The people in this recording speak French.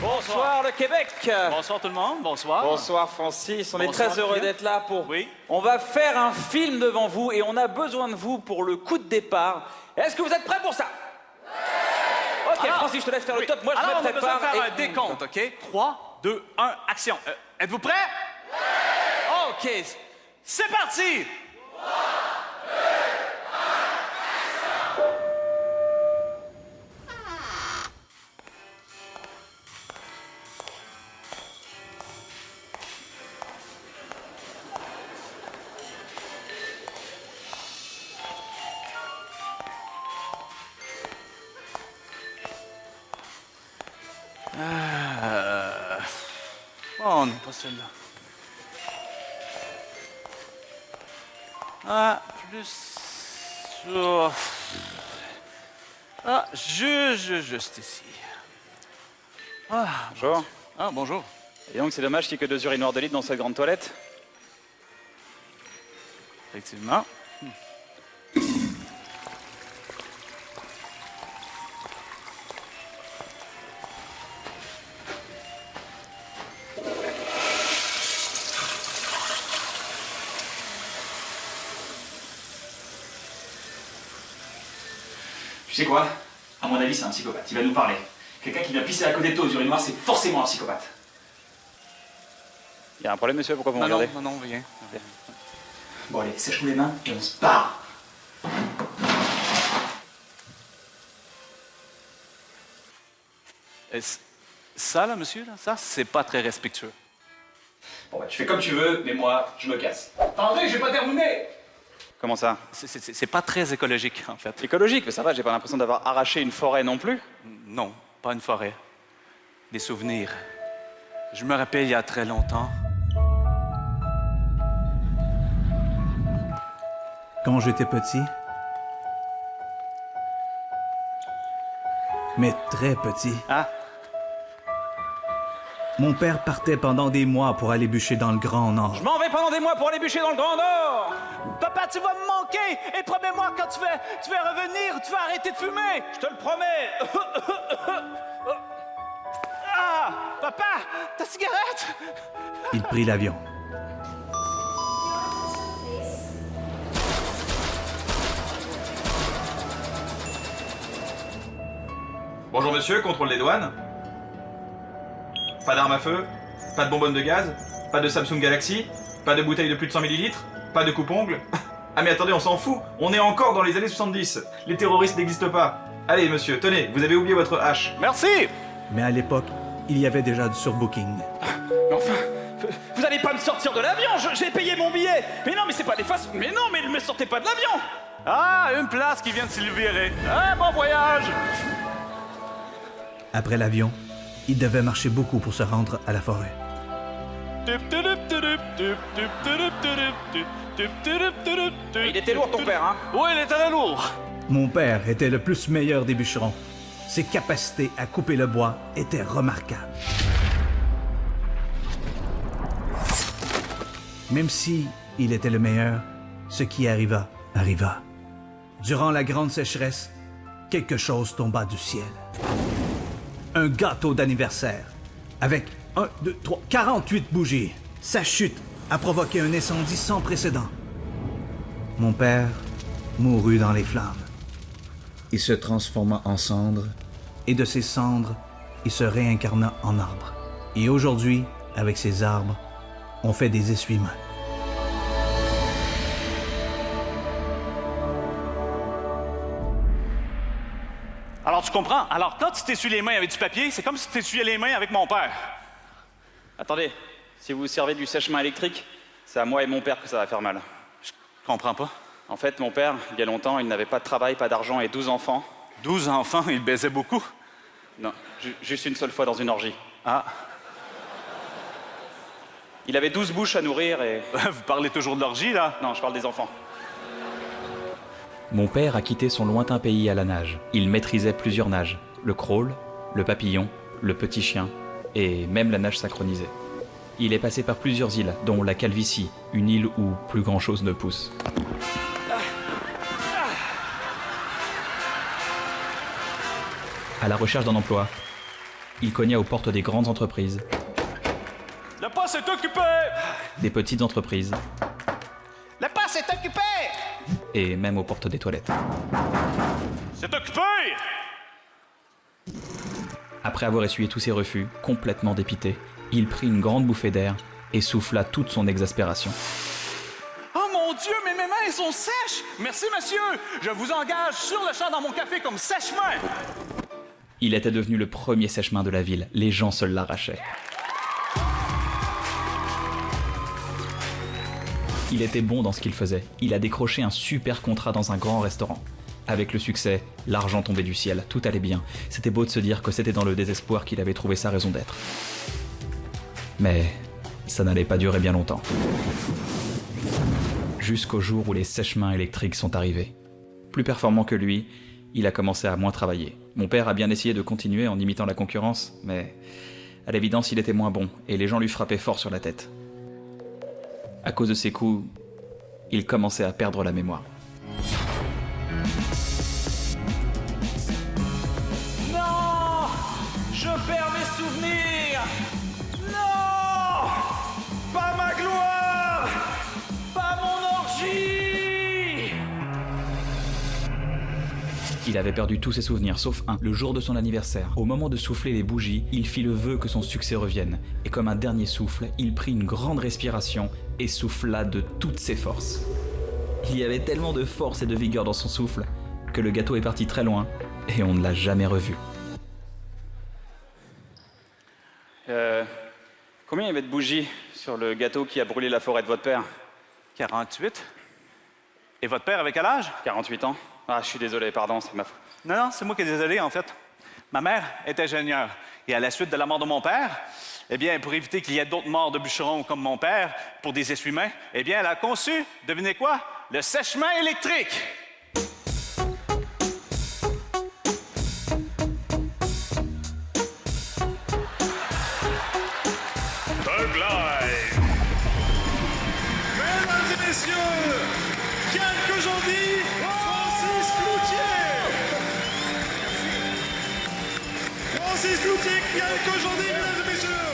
Bonsoir le Québec. Bonsoir tout le monde, bonsoir. Bonsoir Francis, on est Bonsoir, très heureux Pierre. d'être là pour... Oui. On va faire un film devant vous et on a besoin de vous pour le coup de départ. Est-ce que vous êtes prêts pour ça? Oui. Ok Alors, Francis, je te laisse faire le top, moi je Alors, me on a besoin prépare. de faire un décompte, OK? 3, 2, 1, action. Êtes-vous prêts? Oui. OK, c'est parti! Oh, non, pas celle-là. Ah, plus... Oh. Ah, juste ici. Ah, Bonjour. ah, bonjour. Et donc c'est dommage qu'il n'y ait que 2 urinoirs de litre dans cette grande toilette. Effectivement. Tu sais quoi? À mon avis, c'est un psychopathe. Il va nous parler. Quelqu'un qui vient pisser à côté de toi aux urinoirs, c'est forcément un psychopathe. Il y a un problème monsieur, pourquoi vous me Non, regardez? non, rien. Bon, allez, sèche-nous les mains et on se barre. Ça, là, monsieur, là, ça, c'est pas très respectueux. Bon, bah, tu fais comme tu veux, mais moi, je me casse. Attendez, j'ai pas terminé! Comment ça? C'est pas très écologique, en fait. Écologique, mais ça va, j'ai pas l'impression d'avoir arraché une forêt non plus. Non, pas une forêt. Des souvenirs. Je me rappelle il y a très longtemps. Quand j'étais petit, mais très petit, Ah, mon père partait pendant des mois pour aller bûcher dans le Grand Nord. Je m'en vais pendant des mois pour aller bûcher dans le Grand Nord. papa, tu vas me manquer! Et promets-moi, quand tu vas revenir, tu vas arrêter de fumer! Je te le promets. Ah! Papa! Ta cigarette! Il prit l'avion. Bonjour monsieur, contrôle des douanes. Pas d'armes à feu, pas de bonbonnes de gaz, pas de Samsung Galaxy, pas de bouteilles de plus de 100 ml, pas de coupe-ongles. Ah mais attendez, on s'en fout, on est encore dans les années 70. Les terroristes n'existent pas. Allez monsieur, tenez, vous avez oublié votre hache. Merci! Mais à l'époque, il y avait déjà du surbooking. Mais enfin, vous allez pas me sortir de l'avion, j'ai payé mon billet. Mais non, mais c'est pas des faces. Mais non, mais ne me sortez pas de l'avion. Ah, une place qui vient de s'y libérer. Ah, bon voyage! Après l'avion, il devait marcher beaucoup pour se rendre à la forêt. Il était lourd ton père, hein? Oui, il est très lourd. Mon père était le plus meilleur des bûcherons. Ses capacités à couper le bois étaient remarquables. Même si il était le meilleur, ce qui arriva, arriva. Durant la grande sécheresse, quelque chose tomba du ciel. Un gâteau d'anniversaire avec 1, 2, 3, 48 bougies. Sa chute a provoqué un incendie sans précédent. Mon père mourut dans les flammes. Il se transforma en cendre, et de ces cendres, il se réincarna en arbre. Et aujourd'hui, avec ces arbres, on fait des essuie-mains. Alors, tu comprends? Alors, quand tu t'essuies les mains avec du papier, c'est comme si tu t'essuyais les mains avec mon père. Attendez, si vous vous servez du sèche-main électrique, c'est à moi et mon père que ça va faire mal. Je comprends pas. En fait, mon père, il y a longtemps, il n'avait pas de travail, pas d'argent et 12 enfants. 12 enfants, il baisait beaucoup. Non, juste une seule fois dans une orgie. Ah, Il avait 12 bouches à nourrir et... vous parlez toujours de l'orgie, là? Non, je parle des enfants. Mon père a quitté son lointain pays à la nage. Il maîtrisait plusieurs nages, le crawl, le papillon, le petit chien et même la nage synchronisée. Il est passé par plusieurs îles, dont la Calvitie, une île où plus grand chose ne pousse. À la recherche d'un emploi, Il cogna aux portes des grandes entreprises, Le poste est occupé! des petites entreprises Le poste est occupé! et même aux portes des toilettes. C'est occupé! Après avoir essuyé tous ses refus, complètement dépité, il prit une grande bouffée d'air et souffla toute son exaspération. Oh mon Dieu, mais mes mains sont sèches! Merci, monsieur! Je vous engage sur le champ dans mon café comme sèche-main! Il était devenu le premier sèche-main de la ville, les gens se l'arrachaient. Il était bon dans ce qu'il faisait, il a décroché un super contrat dans un grand restaurant. Avec le succès, l'argent tombait du ciel, tout allait bien. C'était beau de se dire que c'était dans le désespoir qu'il avait trouvé sa raison d'être. Mais ça n'allait pas durer bien longtemps. Jusqu'au jour où les sèche-mains électriques sont arrivés. Plus performant que lui, il a commencé à moins travailler. Mon père a bien essayé de continuer en imitant la concurrence, mais à l'évidence il était moins bon, et les gens lui frappaient fort sur la tête. À cause de ces coups, il commençait à perdre la mémoire. Non! Je perds mes souvenirs! Non! Pas ma gloire! Pas mon orgie! Il avait perdu tous ses souvenirs, sauf un, le jour de son anniversaire. Au moment de souffler les bougies, il fit le vœu que son succès revienne. Et comme un dernier souffle, il prit une grande respiration et souffla de toutes ses forces. Il y avait tellement de force et de vigueur dans son souffle que le gâteau est parti très loin et on ne l'a jamais revu. Combien il y avait de bougies sur le gâteau qui a brûlé la forêt de votre père? 48. Et votre père avait quel âge? 48 ans. Ah, je suis désolé, pardon, c'est ma faute. Non, c'est moi qui est désolé, en fait. Ma mère est ingénieure. Et à la suite de la mort de mon père, eh bien, pour éviter qu'il y ait d'autres morts de bûcherons comme mon père, pour des essuie-mains, eh bien, elle a conçu, devinez quoi? Le sèche-main électrique! Thug Life. Mesdames et messieurs, qu'aujourd'hui, Francis Cloutier. Francis Cloutier, qu'aujourd'hui, mesdames et messieurs.